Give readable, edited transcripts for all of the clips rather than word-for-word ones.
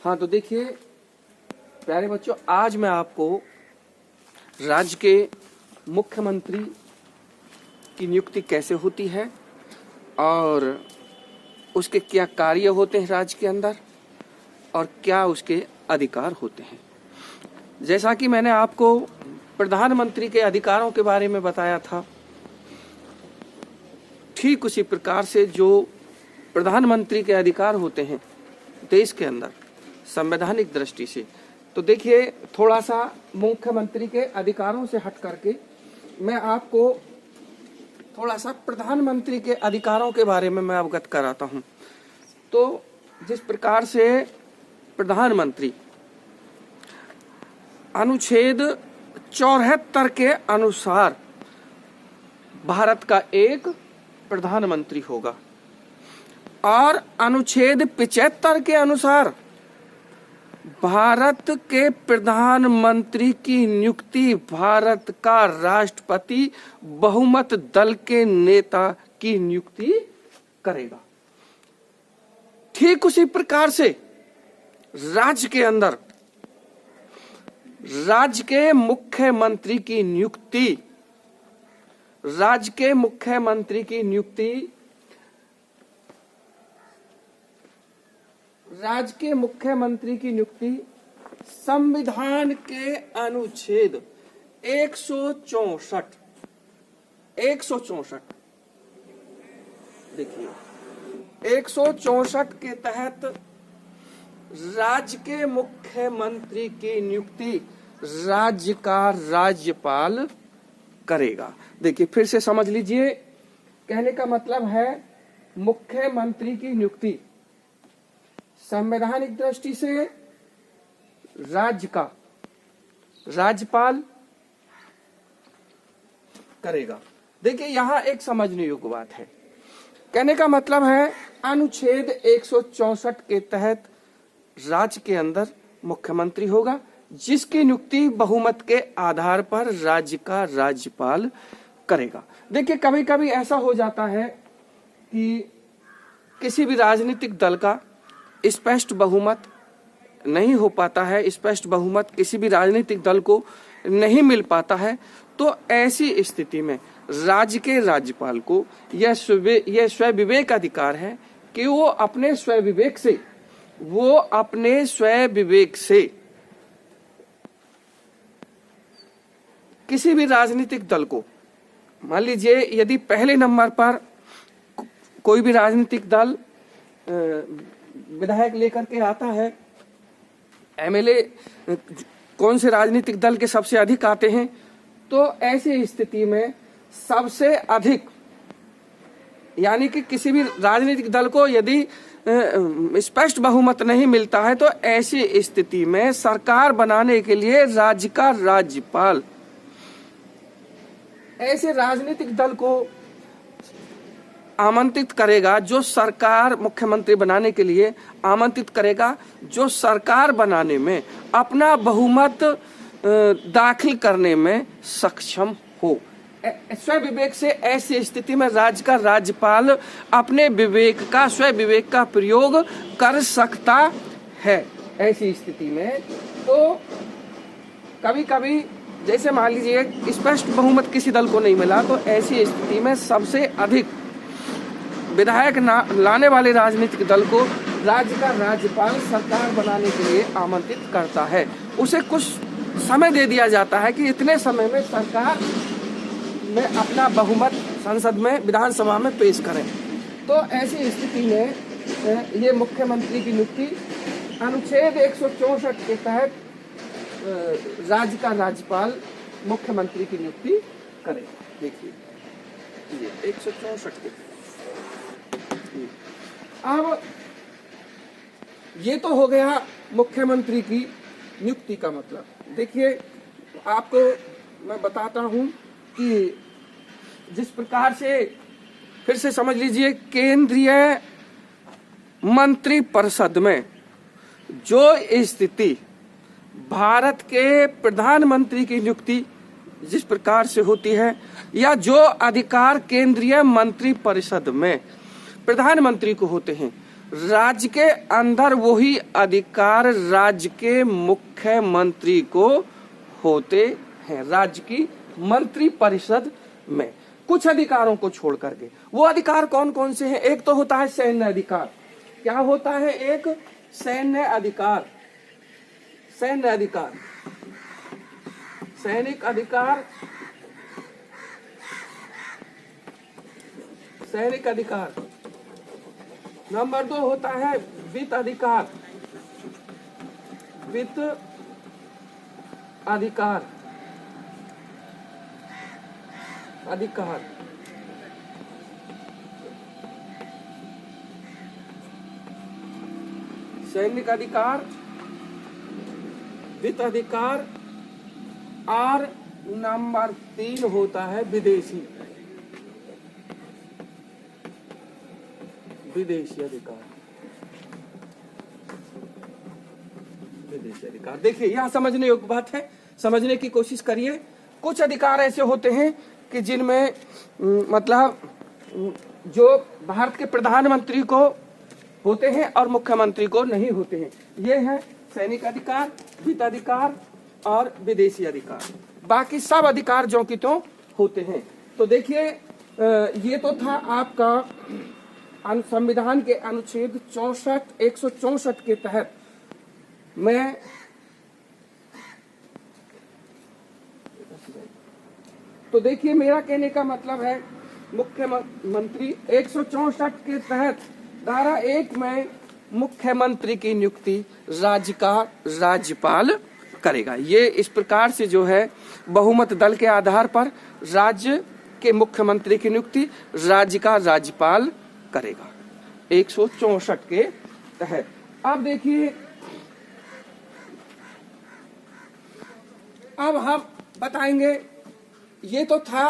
हाँ, तो देखिए प्यारे बच्चों, आज मैं आपको राज्य के मुख्यमंत्री की नियुक्ति कैसे होती है और उसके क्या कार्य होते हैं राज्य के अंदर और क्या उसके अधिकार होते हैं। जैसा कि मैंने आपको प्रधानमंत्री के अधिकारों के बारे में बताया था, ठीक उसी प्रकार से जो प्रधानमंत्री के अधिकार होते हैं देश के अंदर संवैधानिक दृष्टि से, तो देखिए थोड़ा सा मुख्यमंत्री के अधिकारों से हट करके मैं आपको थोड़ा सा प्रधानमंत्री के अधिकारों के बारे में मैं अवगत कराता हूं। तो जिस प्रकार से प्रधानमंत्री अनुच्छेद 74 के अनुसार भारत का एक प्रधानमंत्री होगा और अनुच्छेद 75 के अनुसार भारत के प्रधानमंत्री की नियुक्ति भारत का राष्ट्रपति बहुमत दल के नेता की नियुक्ति करेगा। ठीक उसी प्रकार से राज्य के अंदर राज्य के मुख्यमंत्री की नियुक्ति राज्य के मुख्यमंत्री की नियुक्ति संविधान के अनुच्छेद 164 देखिए 164 के तहत राज्य के मुख्यमंत्री की नियुक्ति राज्य का राज्यपाल करेगा। देखिए फिर से समझ लीजिए, कहने का मतलब है मुख्यमंत्री की नियुक्ति संवैधानिक दृष्टि से राज्य का राज्यपाल करेगा। देखिए यहां एक समझने योग्य बात है। कहने का मतलब है अनुच्छेद 164 के तहत राज्य के अंदर मुख्यमंत्री होगा जिसकी नियुक्ति बहुमत के आधार पर राज्य का राज्यपाल करेगा। देखिए कभी कभी ऐसा हो जाता है कि किसी भी राजनीतिक दल का स्पष्ट बहुमत नहीं हो पाता है, स्पष्ट बहुमत किसी भी राजनीतिक दल को नहीं मिल पाता है, तो ऐसी स्थिति में राज्य के राज्यपाल को यह स्वय विवेक अधिकार है कि वो अपने स्वय विवेक से किसी भी राजनीतिक दल को, मान लीजिए यदि पहले नंबर पर कोई भी राजनीतिक दल विधायक लेकर के आता है, एमएलए कौन से राजनीतिक दल के सबसे अधिक आते हैं, तो ऐसी स्थिति में सबसे अधिक यानी कि किसी भी राजनीतिक दल को यदि स्पष्ट बहुमत नहीं मिलता है, तो ऐसी स्थिति में सरकार बनाने के लिए राज्य का राज्यपाल ऐसे राजनीतिक दल को आमंत्रित करेगा जो सरकार मुख्यमंत्री बनाने के लिए आमंत्रित करेगा, जो सरकार बनाने में अपना बहुमत दाखिल करने में सक्षम हो। स्वय विवेक से ऐसी स्थिति में राज्य का राज्यपाल अपने स्वय विवेक का प्रयोग कर सकता है। ऐसी स्थिति में तो कभी कभी जैसे मान लीजिए स्पष्ट बहुमत किसी दल को नहीं मिला, तो ऐसी स्थिति में सबसे अधिक विधायक लाने वाले राजनीतिक दल को राज्य का राज्यपाल सरकार बनाने के लिए आमंत्रित करता है। उसे कुछ समय दे दिया जाता है कि इतने समय में सरकार में अपना बहुमत संसद में विधानसभा में पेश करें। तो ऐसी स्थिति में ये मुख्यमंत्री की नियुक्ति अनुच्छेद 164 के तहत राज्य का राज्यपाल मुख्यमंत्री की नियुक्ति करे। देखिए ये 164 के अब ये तो हो गया मुख्यमंत्री की नियुक्ति का मतलब। देखिए आपको मैं बताता हूं कि जिस प्रकार से फिर से समझ लीजिए, केंद्रीय मंत्रिपरिषद में जो स्थिति भारत के प्रधानमंत्री की नियुक्ति जिस प्रकार से होती है, या जो अधिकार केंद्रीय मंत्रिपरिषद में प्रधानमंत्री को होते हैं, राज्य के अंदर वही अधिकार राज्य के मुख्यमंत्री को होते हैं। राज्य की मंत्री परिषद में कुछ अधिकारों को छोड़ करके। वो अधिकार कौन कौन से हैं? एक तो होता है सैन्य अधिकार। क्या होता है? एक सैन्य अधिकार, सैन्य अधिकार, सैनिक अधिकार, सैनिक अधिकार। नंबर 2 होता है वित्त अधिकार, वित्त अधिकार, अधिकार। सैनिक अधिकार, वित्त अधिकार। और नंबर 3 होता है विदेशी, विदेशी अधिकार, विदेशी अधिकार। देखिए यहां समझने योग्य बात है, समझने की कोशिश करिए। कुछ अधिकार ऐसे होते हैं कि जिनमें मतलब जो भारत के प्रधानमंत्री को होते हैं और मुख्यमंत्री को नहीं होते हैं। ये है सैनिक अधिकार, वित्त अधिकार और विदेशी अधिकार। बाकी सब अधिकार जो कि तो होते हैं। तो देखिए ये तो था आपका संविधान के अनुच्छेद 164 के तहत मैं तो देखिए मेरा कहने का मतलब है मुख्यमंत्री 164 के तहत धारा 1 में मुख्यमंत्री की नियुक्ति राज्य का राज्यपाल करेगा। ये इस प्रकार से जो है बहुमत दल के आधार पर राज्य के मुख्यमंत्री की नियुक्ति राज्य का राज्यपाल करेगा 164 के तहत। अब देखिए अब हम बताएंगे, ये तो था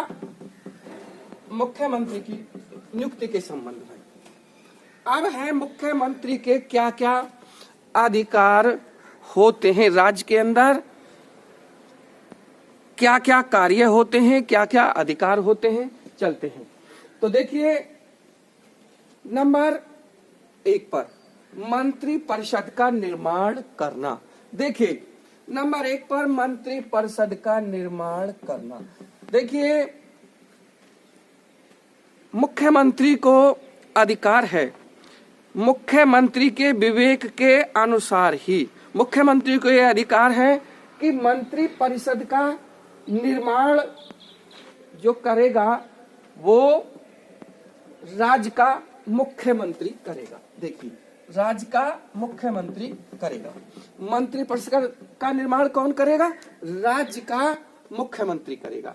मुख्यमंत्री की नियुक्ति के संबंध में। अब है मुख्यमंत्री के क्या क्या अधिकार होते हैं, राज्य के अंदर क्या क्या कार्य होते हैं, क्या क्या अधिकार होते हैं, चलते हैं। तो देखिए नंबर 1 पर मंत्री परिषद का निर्माण करना। देखिए नंबर 1 पर मंत्री परिषद का निर्माण करना। देखिए मुख्यमंत्री को अधिकार है, मुख्यमंत्री के विवेक के अनुसार ही मुख्यमंत्री को यह अधिकार है कि मंत्री परिषद का निर्माण जो करेगा वो राज्य का मुख्यमंत्री करेगा। देखिए राज्य का मुख्यमंत्री करेगा। मंत्री परिषद का निर्माण कौन करेगा? राज्य का मुख्यमंत्री करेगा।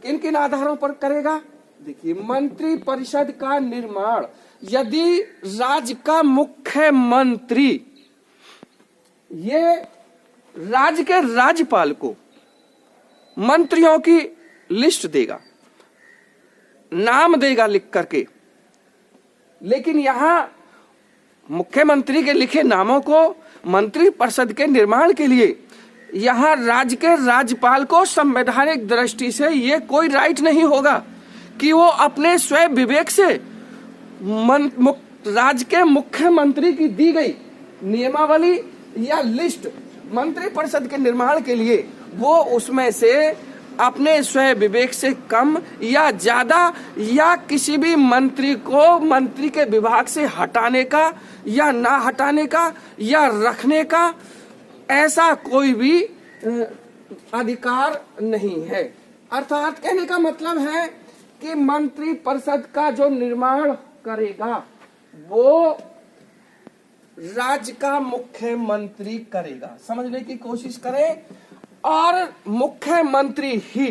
किन किन आधारों पर करेगा? देखिए मंत्री परिषद का निर्माण यदि राज्य का मुख्यमंत्री ये राज्य के राज्यपाल को मंत्रियों की लिस्ट देगा, नाम देगा लिख करके, लेकिन यहां मुख्यमंत्री के लिखे नामों को मंत्री परिषद के निर्माण के लिए यहां राज्य के राज्यपाल को संवैधानिक दृष्टि से ये कोई राइट नहीं होगा कि वो अपने स्वयं विवेक से राज्य के मुख्यमंत्री की दी गई नियमावली या लिस्ट मंत्री परिषद के निर्माण के लिए वो उसमें से अपने स्वयं विवेक से कम या ज्यादा या किसी भी मंत्री को मंत्री के विभाग से हटाने का या ना हटाने का या रखने का ऐसा कोई भी अधिकार नहीं है। अर्थात कहने का मतलब है कि मंत्री परिषद का जो निर्माण करेगा वो राज्य का मुख्यमंत्री करेगा। समझने की कोशिश करें। और मुख्यमंत्री ही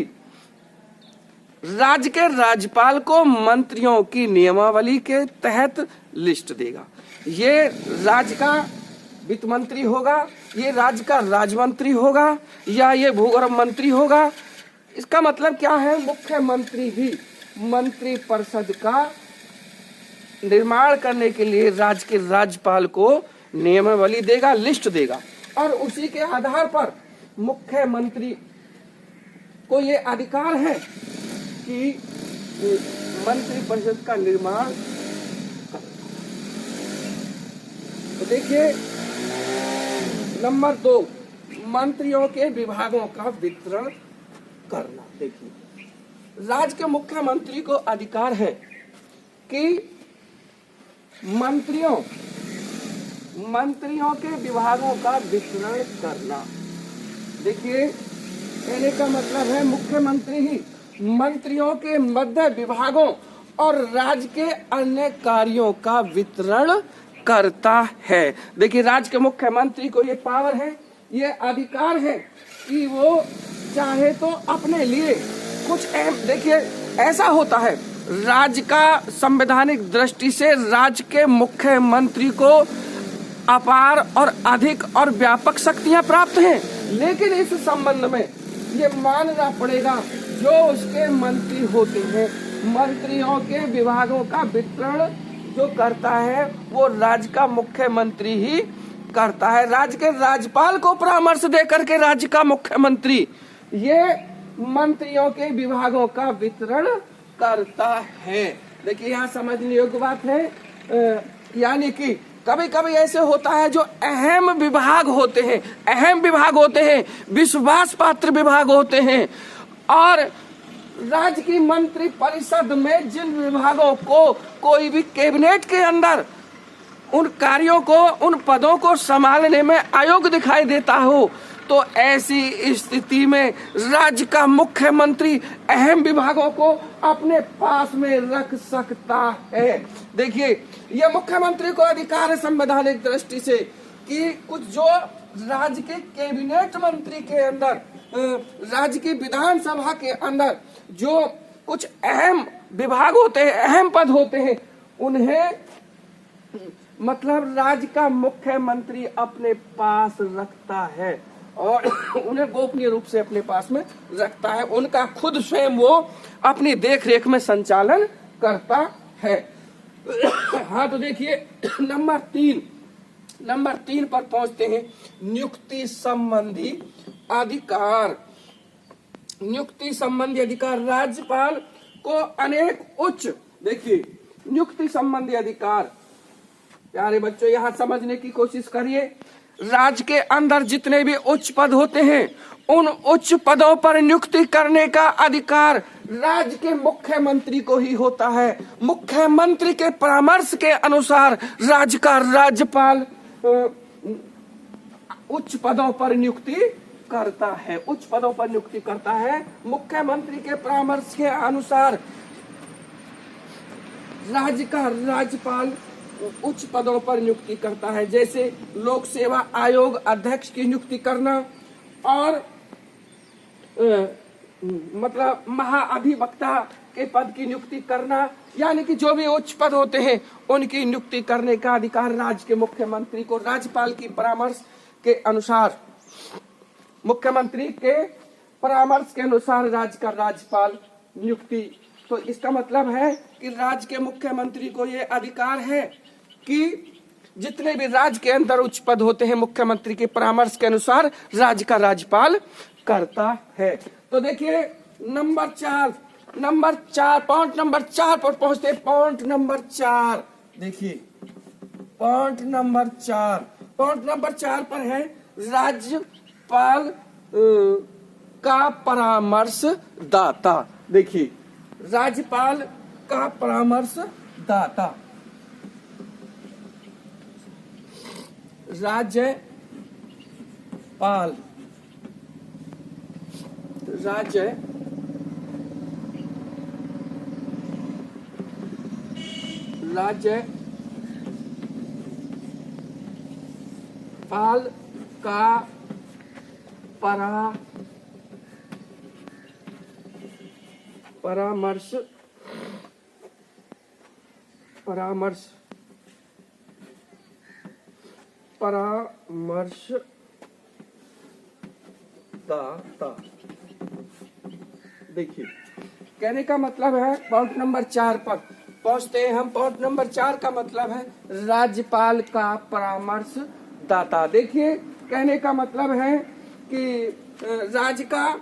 राज्य के राज्यपाल को मंत्रियों की नियमावली के तहत लिस्ट देगा। ये राज्य का वित्त मंत्री होगा, ये राज्य का राज्य मंत्री होगा या ये भूगर्भ मंत्री होगा। इसका मतलब क्या है? मुख्यमंत्री ही मंत्री परिषद का निर्माण करने के लिए राज्य के राज्यपाल को नियमावली देगा, लिस्ट देगा, और उसी के आधार पर मुख्यमंत्री को ये अधिकार है कि मंत्री परिषद का निर्माण। तो देखिए नंबर 2, मंत्रियों के विभागों का वितरण करना। देखिए राज्य के मुख्यमंत्री को अधिकार है कि मंत्रियों के विभागों का वितरण करना। देखिए कहने का मतलब है मुख्यमंत्री ही मंत्रियों के मध्य विभागों और राज्य के अन्य कार्यों का वितरण करता है। देखिए राज्य के मुख्यमंत्री को ये पावर है, ये अधिकार है कि वो चाहे तो अपने लिए कुछ देखिए ऐसा होता है, राज्य का संवैधानिक दृष्टि से राज्य के मुख्यमंत्री को अपार और अधिक और व्यापक शक्तियां प्राप्त हैं, लेकिन इस संबंध में ये मानना पड़ेगा जो उसके मंत्री होते हैं, मंत्रियों के विभागों का वितरण जो करता है वो राज्य का मुख्यमंत्री ही करता है। राज्य के राज्यपाल को परामर्श देकर के राज्य का मुख्यमंत्री ये मंत्रियों के विभागों का वितरण करता है। देखिए यहाँ समझने योग्य बात है, यानी कि कभी कभी ऐसे होता है जो अहम विभाग होते हैं, विश्वास पात्र विभाग होते हैं, और राज्य की मंत्री परिषद में जिन विभागों को कोई भी कैबिनेट के अंदर उन कार्यों को, उन पदों को संभालने में अयोग्य दिखाई देता हो, तो ऐसी स्थिति में राज्य का मुख्यमंत्री अहम विभागों को अपने पास में रख सकता है। देखिए यह मुख्यमंत्री को अधिकार है संवैधानिक दृष्टि से कि कुछ जो राज्य के कैबिनेट मंत्री के अंदर, राज्य की विधानसभा के अंदर जो कुछ अहम विभाग होते हैं, अहम पद होते हैं, उन्हें मतलब राज्य का मुख्यमंत्री अपने पास रखता है और उन्हें गोपनीय रूप से अपने पास में रखता है। उनका खुद स्वयं वो अपनी देखरेख में संचालन करता है। हाँ तो देखिए नंबर 3 पर पहुंचते हैं, नियुक्ति संबंधी अधिकार। नियुक्ति संबंधी अधिकार राज्यपाल को अनेक उच्च, देखिए नियुक्ति संबंधी अधिकार, प्यारे बच्चों यहाँ समझने की कोशिश करिए। राज्य के अंदर जितने भी उच्च पद होते हैं उन उच्च पदों पर नियुक्ति करने का अधिकार राज्य के मुख्यमंत्री को ही होता है। मुख्यमंत्री के परामर्श के अनुसार राज्य का राज्यपाल उच्च पदों पर नियुक्ति करता है। मुख्यमंत्री के परामर्श के अनुसार राज्य का राज्यपाल उच्च पदों पर नियुक्ति करता है, जैसे लोक सेवा आयोग अध्यक्ष की नियुक्ति करना और मतलब महाअधिवक्ता के पद की नियुक्ति करना, यानी कि जो भी उच्च पद होते हैं उनकी नियुक्ति करने का अधिकार राज्य के मुख्यमंत्री को राज्यपाल की परामर्श के अनुसार, मुख्यमंत्री के परामर्श के अनुसार राज्य का राज्यपाल नियुक्ति। तो इसका मतलब है कि राज्य के मुख्यमंत्री को ये अधिकार है कि जितने भी राज्य के अंदर उच्च पद होते हैं मुख्यमंत्री के परामर्श के अनुसार राज्य का राज्यपाल करता है। तो देखिए नंबर 4 पॉइंट नंबर 4 पर पहुंचते हैं। पॉइंट नंबर 4 देखिए, पॉइंट नंबर 4 पर है राज्यपाल का परामर्श दाता। देखिए राज्यपाल का परामर्श दाता, राज्यपाल का परामर्श दाता। देखिए कहने का मतलब है पॉइंट नंबर 4 पर पहुंचते हैं हम। पॉइंट नंबर 4 का मतलब है राज्यपाल का परामर्श दाता। देखिए कहने का मतलब है कि राज्य का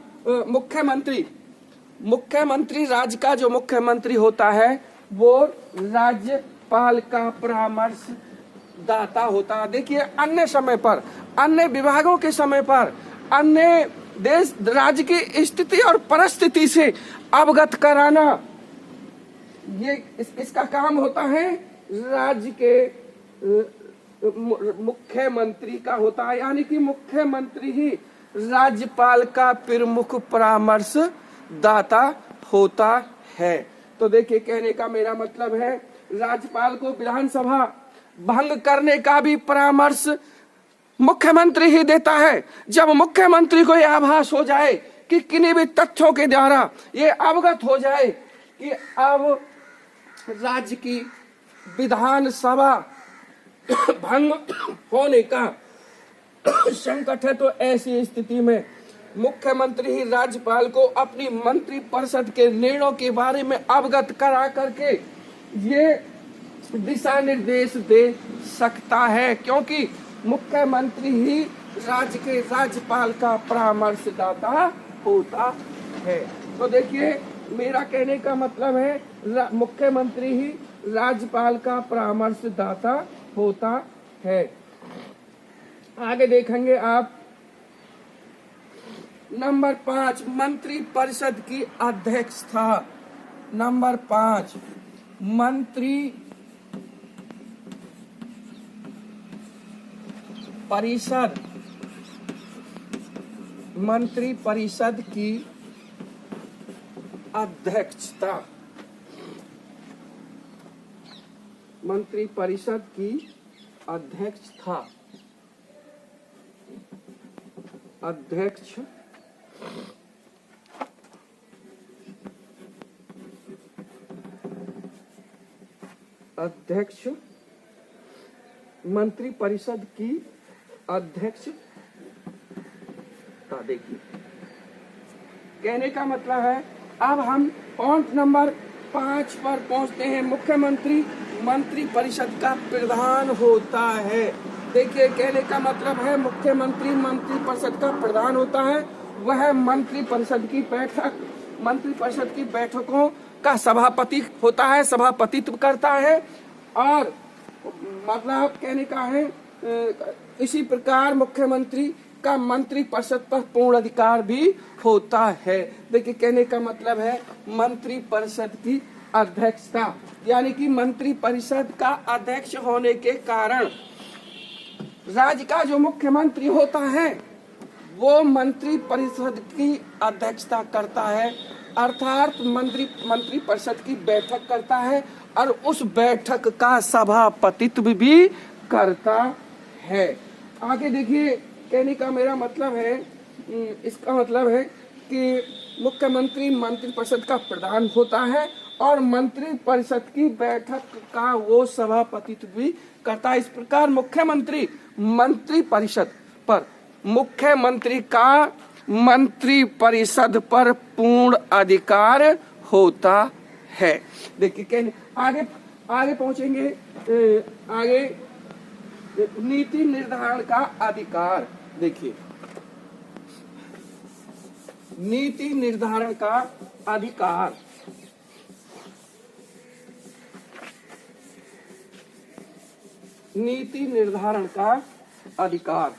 मुख्यमंत्री राज्य का जो मुख्यमंत्री होता है वो राज्यपाल का परामर्श दाता होता है। देखिए अन्य समय पर, अन्य विभागों के समय पर, अन्य देश राज्य की स्थिति और परिस्थिति से अवगत कराना, ये इसका काम होता है राज्य के मुख्यमंत्री का होता है। यानी कि मुख्यमंत्री ही राज्यपाल का प्रमुख परामर्श दाता होता है। तो देखिए कहने का मेरा मतलब है राज्यपाल को विधानसभा भंग करने का भी परामर्श मुख्यमंत्री ही देता है। जब मुख्यमंत्री को यह आभास हो जाए कि किन्हीं भी तथ्यों के द्वारा ये अवगत हो जाए कि अब राज्य की विधानसभा भंग होने का संकट है, तो ऐसी स्थिति में मुख्यमंत्री ही राज्यपाल को अपनी मंत्री परिषद के निर्णयों के बारे में अवगत करा करके ये दिशा निर्देश दे सकता है, क्योंकि मुख्यमंत्री ही राज्य के राज्यपाल का परामर्शदाता होता है। तो देखिए मेरा कहने का मतलब है मुख्यमंत्री ही राज्यपाल का परामर्शदाता होता है। आगे देखेंगे आप नंबर 5, मंत्री परिषद की अध्यक्षता। नंबर 5, मंत्री परिषद की अध्यक्षता। मंत्री परिषद की अध्यक्षता। अध्यक्ष मंत्री परिषद की अध्यक्षता। देखिए कहने का मतलब है अब हम पॉइंट नंबर 5 पर पहुंचते हैं। मुख्यमंत्री मंत्री परिषद का प्रधान होता है। देखिए कहने का मतलब है मुख्यमंत्री मंत्री परिषद का प्रधान होता है। वह मंत्री परिषद की बैठकों का सभापति होता है, सभापतित्व करता है। और मतलब कहने का है इसी प्रकार मुख्यमंत्री का मंत्री परिषद पर पूर्ण अधिकार भी होता है। देखिए कहने का मतलब है मंत्री परिषद की अध्यक्षता, यानी कि मंत्री परिषद का अध्यक्ष होने के कारण राज्य का जो मुख्यमंत्री होता है वो मंत्री परिषद की अध्यक्षता करता है, अर्थात मंत्री परिषद की बैठक करता है और उस बैठक का सभापतित्व भी करता है। आगे देखिए कहने का मेरा मतलब है इसका मतलब है कि मुख्यमंत्री मंत्री परिषद का प्रधान होता है और मंत्री परिषद की बैठक का वो सभापतित्व भी करता है। इस प्रकार मुख्यमंत्री मंत्री परिषद पर मुख्यमंत्री का मंत्री परिषद पर पूर्ण अधिकार होता है। देखिए कहने आगे पहुंचेंगे। आगे नीति निर्धारण का अधिकार। देखिए नीति निर्धारण का अधिकार। नीति निर्धारण का अधिकार।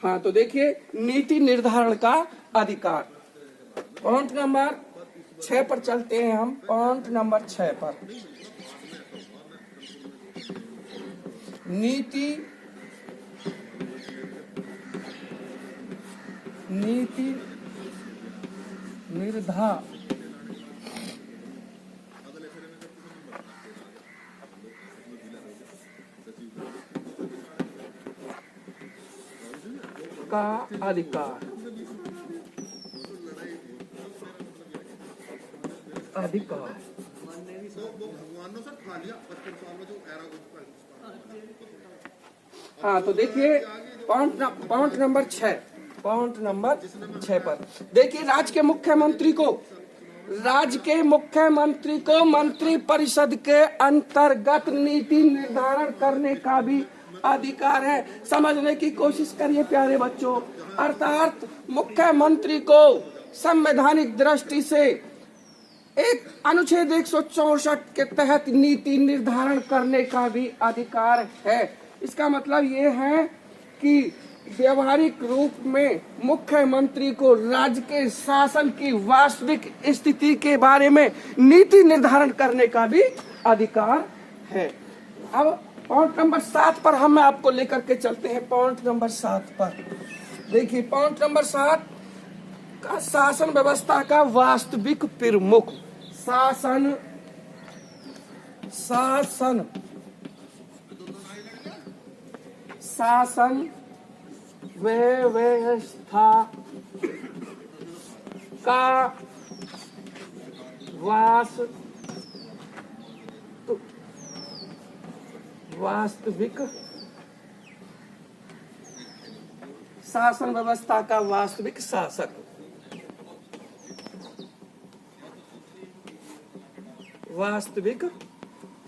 हाँ तो देखिए नीति निर्धारण का अधिकार पॉइंट नंबर 6 पर चलते हैं हम। पॉइंट नंबर 6 पर नीति निर्धारण का अधिकार। हाँ तो देखिए पॉइंट नंबर 6 पर देखिए राज्य के मुख्यमंत्री को मंत्री परिषद के अंतर्गत नीति निर्धारण करने का भी अधिकार है। समझने की कोशिश करिए प्यारे बच्चों। अर्थात मुख्यमंत्री को संवैधानिक दृष्टि से एक अनुच्छेद 164 के तहत नीति निर्धारण करने का भी अधिकार है। इसका मतलब ये है कि व्यवहारिक रूप में मुख्यमंत्री को राज्य के शासन की वास्तविक स्थिति के बारे में नीति निर्धारण करने का भी अधिकार है। अब पॉइंट नंबर 7 पर हम आपको लेकर के चलते हैं। पॉइंट नंबर 7 पर देखिए, पॉइंट नंबर 7 का शासन व्यवस्था का वास्तविक प्रमुख। शासन व्यवस्था का वास्तविक शासन व्यवस्था का वास्तविक शासक। वास्तविक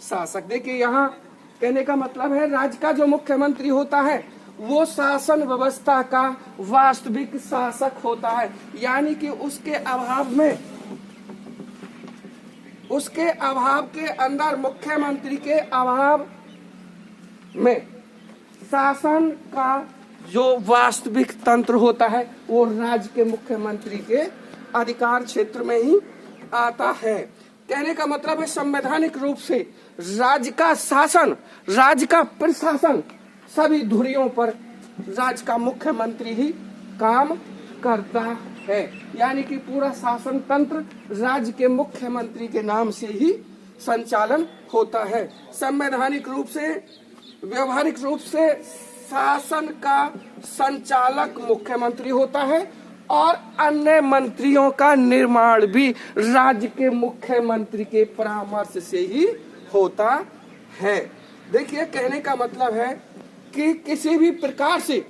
शासक, देखिए यहाँ कहने का मतलब है राज्य का जो मुख्यमंत्री होता है वो शासन व्यवस्था का वास्तविक शासक होता है। यानी कि उसके अभाव के अंदर, मुख्यमंत्री के अभाव में शासन का जो वास्तविक तंत्र होता है वो राज्य के मुख्यमंत्री के अधिकार क्षेत्र में ही आता है। कहने का मतलब है संवैधानिक रूप से राज्य का शासन, राज्य का प्रशासन सभी धुरियों पर राज्य का मुख्यमंत्री ही काम करता है। यानी कि पूरा शासन तंत्र राज्य के मुख्यमंत्री के नाम से ही संचालन होता है। संवैधानिक रूप से, व्यवहारिक रूप से शासन का संचालक मुख्यमंत्री होता है और अन्य मंत्रियों का निर्माण भी राज्य के मुख्यमंत्री के परामर्श से ही होता है। देखिए, कहने का मतलब है कि किसी भी प्रकार से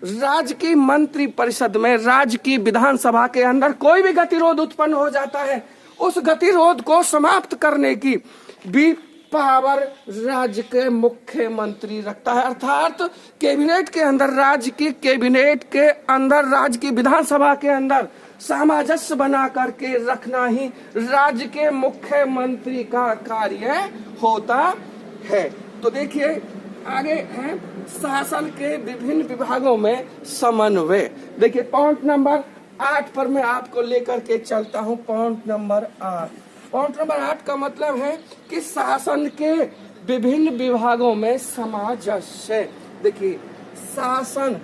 राज्य की मंत्री परिषद में, राज्य की विधानसभा के अंदर कोई भी गतिरोध उत्पन्न हो जाता है, उस गतिरोध को समाप्त करने की भी पावर राज्य के मुख्यमंत्री रखता है। अर्थात कैबिनेट के अंदर, राज्य की कैबिनेट के अंदर, राज्य की विधानसभा के अंदर सामंजस्य बना करके रखना ही राज्य के मुख्यमंत्री का कार्य होता है। तो देखिए आगे है शासन के विभिन्न विभागों में समन्वय। देखिए पॉइंट नंबर 8 पर मैं आपको लेकर के चलता हूं। पॉइंट नंबर 8, पॉइंट नंबर 8 का मतलब है कि शासन के विभिन्न विभागों में सामंजस्य। देखिए शासन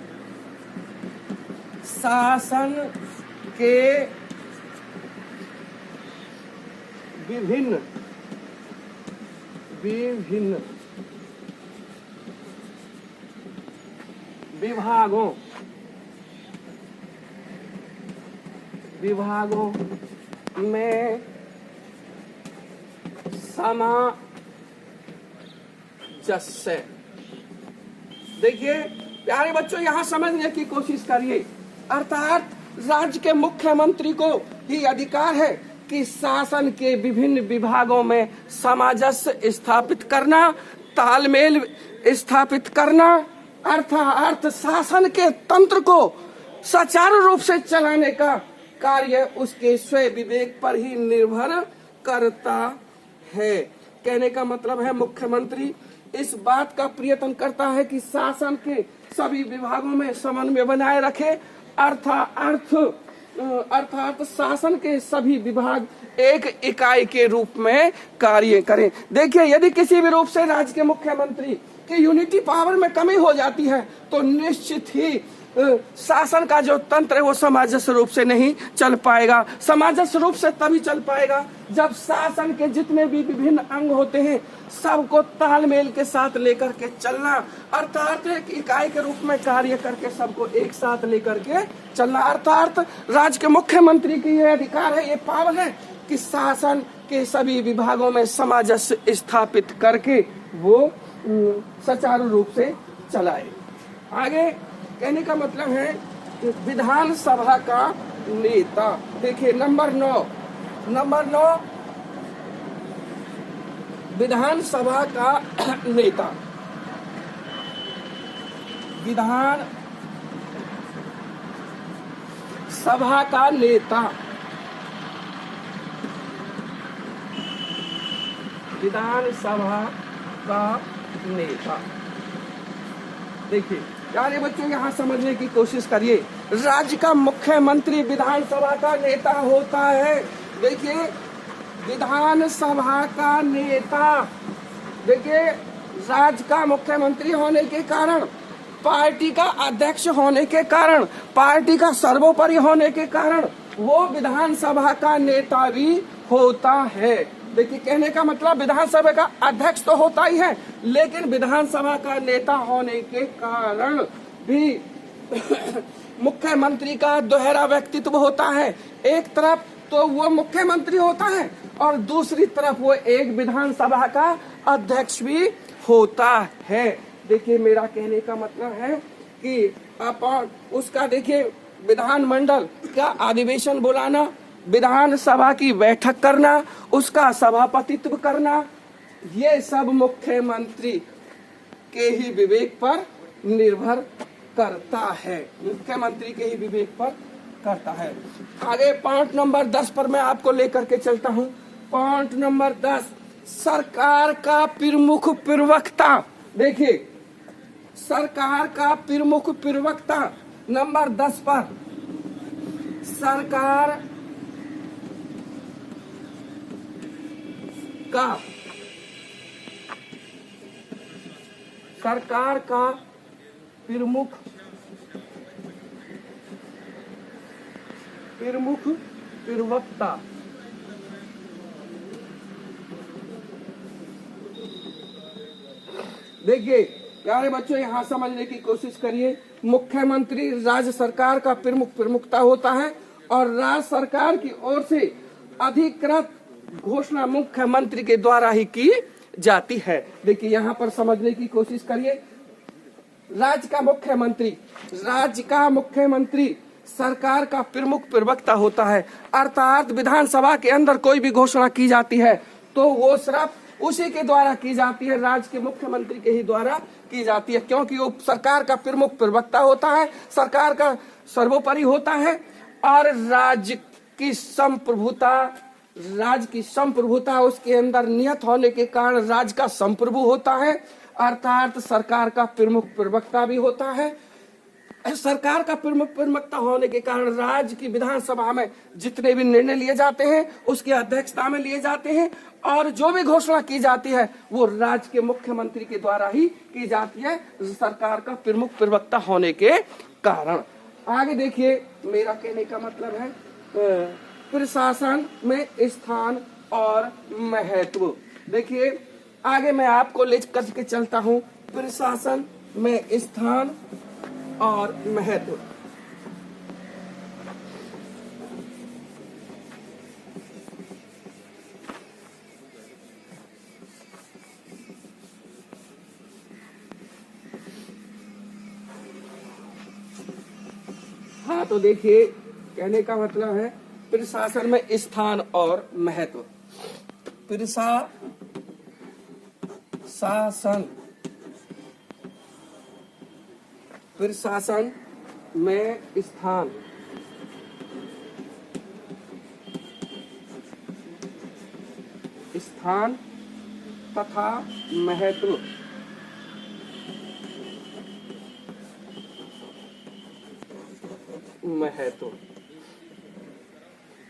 के विभिन्न विभागों में सामंजस्य। देखिए प्यारे बच्चों, यहाँ समझने की कोशिश करिए। अर्थात राज्य के मुख्यमंत्री को ही अधिकार है कि शासन के विभिन्न विभागों में सामंजस्य स्थापित करना, तालमेल स्थापित करना, अर्थात शासन के तंत्र को सुचारू रूप से चलाने का कार्य उसके स्वयं विवेक पर ही निर्भर करता है। कहने का मतलब है मुख्यमंत्री इस बात का प्रयत्न करता है कि शासन के सभी विभागों में समन्वय बनाए रखे, अर्थात शासन के सभी विभाग एक इकाई के रूप में कार्य करें। देखिए यदि किसी भी रूप से राज्य के मुख्यमंत्री की यूनिटी पावर में कमी हो जाती है तो निश्चित ही शासन का जो तंत्र है वो सामंजस्य रूप से नहीं चल पाएगा। सामंजस्य रूप से तभी चल पाएगा जब शासन के जितने भी विभिन्न अंग होते हैं सबको तालमेल के साथ लेकर के चलना, अर्थात एक इकाई के रूप में कार्य करके सबको एक साथ लेकर के चलना। अर्थात राज्य के मुख्यमंत्री की यह अधिकार है, ये पावर है कि शासन के सभी विभागों में सामंजस्य स्थापित करके वो सुचारू रूप से चलाए। आगे कहने का मतलब है विधानसभा का नेता। देखिए नंबर 9 विधानसभा का नेता। विधान सभा का नेता, विधानसभा का नेता। देखिए प्यारे बच्चों, यहाँ समझने की कोशिश करिए। राज्य का मुख्यमंत्री विधानसभा का नेता होता है। देखिए विधानसभा का नेता, देखिए राज्य का मुख्यमंत्री होने के कारण, पार्टी का अध्यक्ष होने के कारण, पार्टी का सर्वोपरि होने के कारण वो विधानसभा का नेता भी होता है। देखिए कहने का मतलब विधानसभा का अध्यक्ष तो होता ही है, लेकिन विधानसभा का नेता होने के कारण भी मुख्यमंत्री का दोहरा व्यक्तित्व होता है। एक तरफ तो वो मुख्यमंत्री होता है और दूसरी तरफ वो एक विधानसभा का अध्यक्ष भी होता है। देखिए मेरा कहने का मतलब है कि अपन उसका देखिए विधानमंडल का अधिवेशन बुलाना, विधानसभा की बैठक करना, उसका सभापतित्व करना, ये सब मुख्यमंत्री के ही विवेक पर निर्भर करता है। मुख्यमंत्री के ही विवेक पर करता है। आगे पॉइंट नंबर 10 पर मैं आपको लेकर के चलता हूँ। पॉइंट नंबर 10, सरकार का प्रमुख प्रवक्ता। देखिए सरकार का प्रमुख प्रवक्ता नंबर 10 पर, सरकार का प्रमुख प्रवक्ता। देखिए प्यारे बच्चों, यहाँ समझने की कोशिश करिए। मुख्यमंत्री राज्य सरकार का प्रमुख प्रमुखता होता है और राज्य सरकार की ओर से अधिकृत घोषणा मुख्यमंत्री के द्वारा ही की जाती है। देखिए यहाँ पर समझने की कोशिश करिए। राज्य का मुख्यमंत्री सरकार का प्रमुख प्रवक्ता होता है, अर्थात विधानसभा के अंदर कोई भी घोषणा की जाती है तो वो सिर्फ उसी के द्वारा की जाती है, राज्य के मुख्यमंत्री के ही द्वारा की जाती है, क्योंकि वो सरकार का प्रमुख प्रवक्ता होता है, सरकार का सर्वोपरि होता है और राज्य की संप्रभुता उसके अंदर नियत होने के कारण राज्य का संप्रभु होता है, अर्थात सरकार का प्रमुख प्रवक्ता भी होता है। सरकार का प्रमुख प्रवक्ता होने के कारण राज्य की विधानसभा में जितने भी निर्णय लिए जाते हैं उसकी अध्यक्षता में लिए जाते हैं और जो भी घोषणा की जाती है वो राज्य के मुख्यमंत्री के द्वारा ही की जाती है, सरकार का प्रमुख प्रवक्ता होने के कारण। आगे देखिए मेरा कहने का मतलब है प्रशासन में स्थान और महत्व। देखिए आगे मैं आपको ले करके चलता हूँ प्रशासन में स्थान और महत्व। हाँ तो देखिए कहने का मतलब है प्रशासन में स्थान और महत्व। प्रशासन में स्थान तथा महत्व।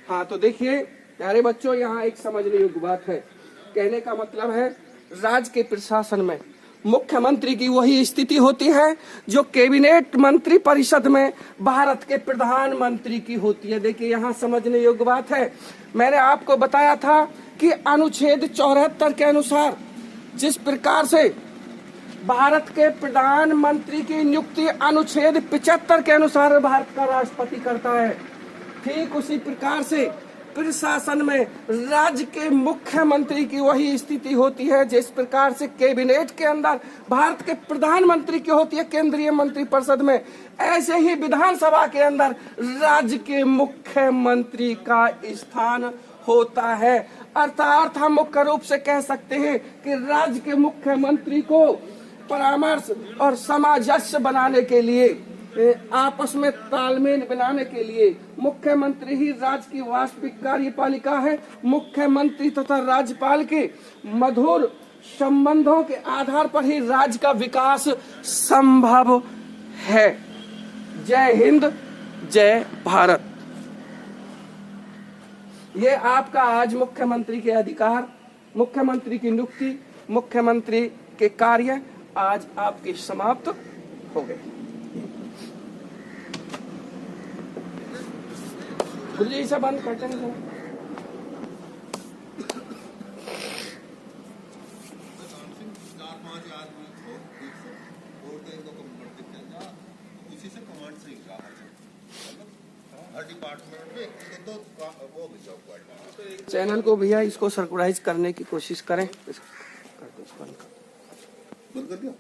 हाँ तो देखिए प्यारे बच्चों, यहाँ एक समझने योग्य बात है। कहने का मतलब है राज्य के प्रशासन में मुख्यमंत्री की वही स्थिति होती है जो कैबिनेट मंत्री परिषद में भारत के प्रधानमंत्री की होती है। देखिए यहाँ समझने योग्य बात है। मैंने आपको बताया था कि अनुच्छेद 74 के अनुसार जिस प्रकार से भारत के प्रधानमंत्री की नियुक्ति अनुच्छेद 75 के अनुसार भारत का राष्ट्रपति करता है, ठीक उसी प्रकार से प्रशासन में राज्य के मुख्यमंत्री की वही स्थिति होती है जिस प्रकार से कैबिनेट के अंदर भारत के प्रधानमंत्री की होती है केंद्रीय मंत्रिपरिषद में, ऐसे ही विधानसभा के अंदर राज्य के मुख्यमंत्री का स्थान होता है। अर्थात हम मुख्य रूप से कह सकते हैं कि राज्य के मुख्यमंत्री को परामर्श और सामंजस्य बनाने के लिए, आपस में तालमेल बनाने के लिए मुख्यमंत्री ही राज्य की वास्तविक कार्यपालिका है। मुख्यमंत्री तथा राज्यपाल के मधुर संबंधों के आधार पर ही राज्य का विकास संभव है। जय हिंद, जय भारत। ये आपका आज मुख्यमंत्री के अधिकार, मुख्यमंत्री की नियुक्ति, मुख्यमंत्री के कार्य आज आपके समाप्त हो गए। गुरुजी से बंद करते हैं। चैनल को भैया इसको सरप्राइज करने की कोशिश करें। बंद कर दिया।